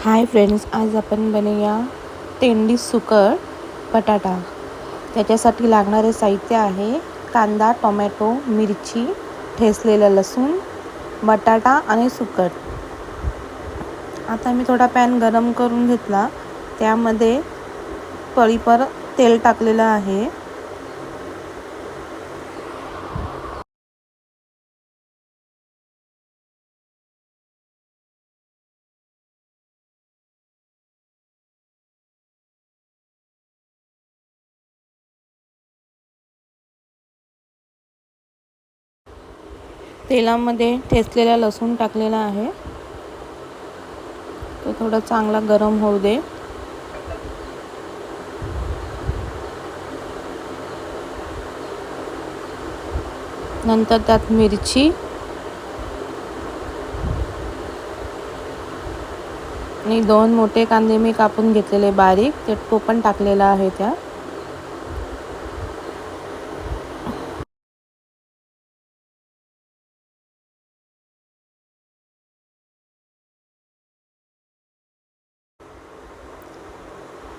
Hi friends, आज आपण बनवूया तेंडी सुकट बटाटा। त्याच्यासाठी लागणारे साहित्य आहे कांदा, टोमॅटो, मिरची, ठेचलेलं लसूण, बटाटा आणि सुकट। आता मी थोडा पॅन गरम करून घेतला, त्यामध्ये पळीभर तेल टाकलेलं आहे। तेलामध्ये ठेचलेला लसूण टाकलेला आहे, तो थोडा चांगला गरम होऊ दे। नंतर त्यात मिरची आणि 2 मोठे कांदे मी कापून घेतलेले बारीक, तो पण टाकलेला आहे त्यात।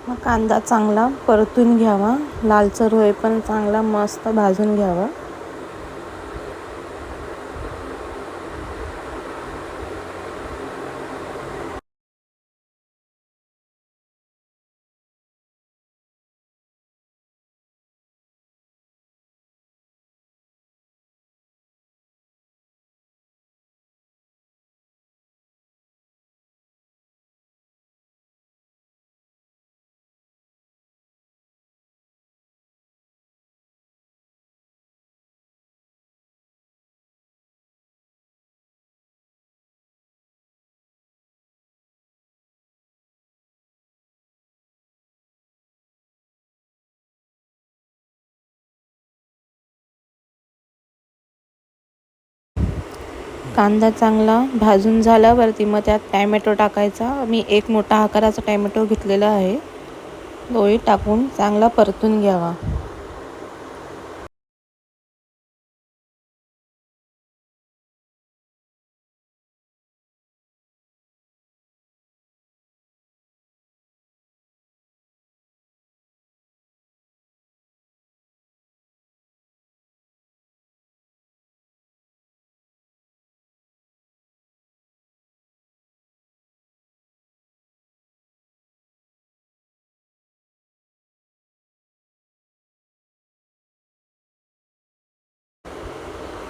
मग कांदा चांगला परतून घ्यावा, लालसर होई पण चांगला मस्त भाजून घ्यावा। कांदा चांगला भाजून झाल्यावरती मग त्यात टोमॅटो टाकायचा। मी एक मोठा आकाराचा टोमॅटो घेतलेला आहे, तो टाकून चांगला परतून घ्यावा।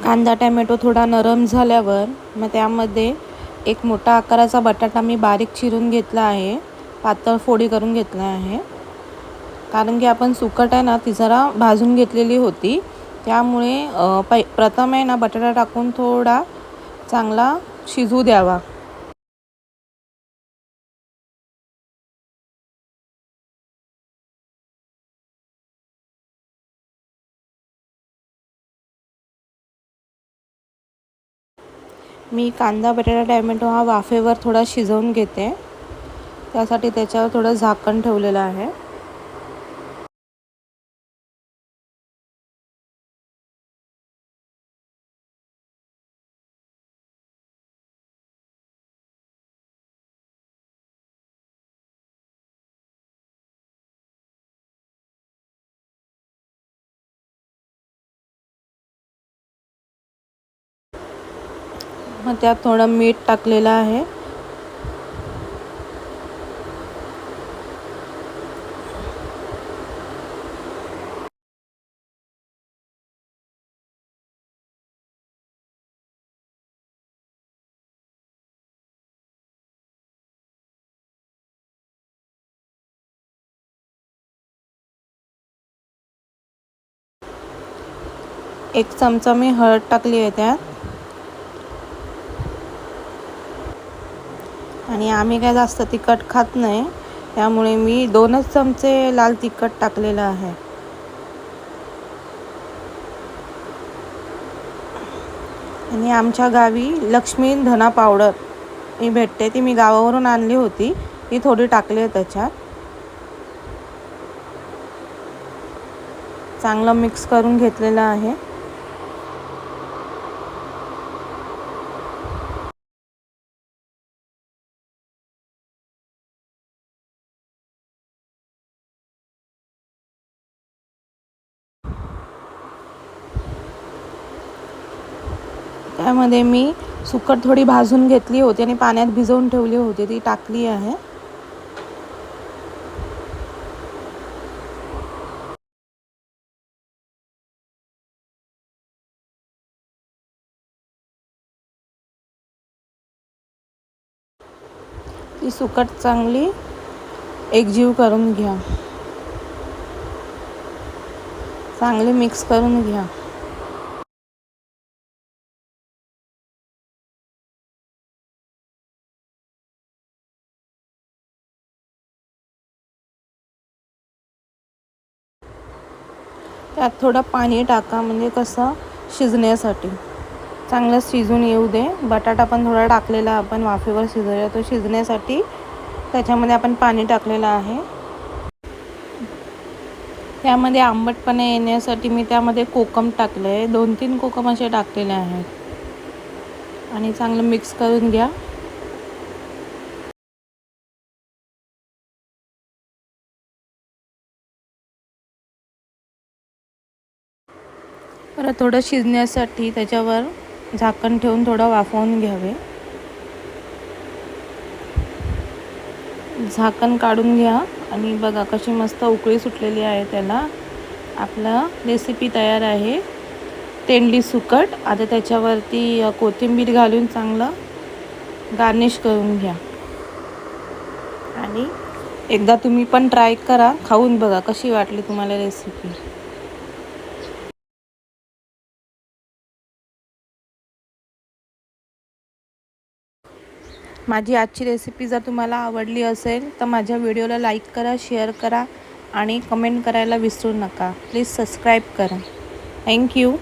कांदा टोमॅटो थोडा नरम झाल्यावर मग त्यामध्ये एक मोठा आकाराचा बटाटा मी बारीक चिरून घेतला आहे, पातळ फोडी करून घेतला आहे। कारण की आपण सुकट आहे ना, ती जरा भाजून घेतलेली होती, त्यामुळे प्रथम आहे ना बटाटा टाकून थोडा चांगला शिजू द्यावा। मी कांदा बटाटा टोमॅटो हा वाफेवर थोडा शिजवून घेते, त्यासाठी त्याच्यावर थोडं झाकण ठेवलेलं आहे। मग त्यात थोडं मीठ टाकलेलं आहे। एक चमचा मी हळद टाकली आहे त्यात, आणि आम्ही काय जास्त तिखट खात नाही, त्यामुळे मी 2च चमचे लाल तिखट टाकलेलं आहे। आणि आमच्या गावी लक्ष्मी धना पावडर ही भेटते, ती मी गावावरून आणली होती, ती थोडी टाकली आहे त्याच्यात। चांगलं मिक्स करून घेतलेलं आहे। त्यामध्ये मी सुकट थोडी भाजून घेतली होती आणि पाण्यात भिजवून ठेवली होती, ती टाकली आहे. ती सुकट चांगली एकजीव करून घ्या, चांगले मिक्स करून घ्या. त्यात थोडं पाणी टाका, म्हणजे कसं शिजण्यासाठी चांगलं शिजून येऊ दे. बटाटा पण थोडा टाकलेला आपण वाफेवर शिजवूया, तो शिजण्यासाठी त्याच्यामध्ये आपण पाणी टाकलेलं आहे. त्यामध्ये आंबटपणा येण्यासाठी मी त्यामध्ये कोकम टाकलं आहे, 2-3 कोकम असे टाकलेले आहेत आणि चांगलं मिक्स करून घ्या. परत थोडं शिजण्यासाठी त्याच्यावर झाकण ठेवून थोडं वाफवून घ्यावे. झाकण काढून घ्या आणि बघा कशी मस्त उकळी सुटलेली आहे त्याला. आपलं रेसिपी तयार आहे, तेंडली सुकट. आता त्याच्यावरती कोथिंबीर घालून चांगलं गार्निश करून घ्या आणि एकदा तुम्ही पण ट्राय करा, खाऊन बघा कशी वाटली तुम्हाला रेसिपी. माझी आजची रेसिपी जर तुम्हाला आवडली असेल तर माझ्या व्हिडिओला लाईक करा, शेअर करा आणि कमेंट करायला विसरू नका. प्लीज सबस्क्राईब करा. थँक्यू.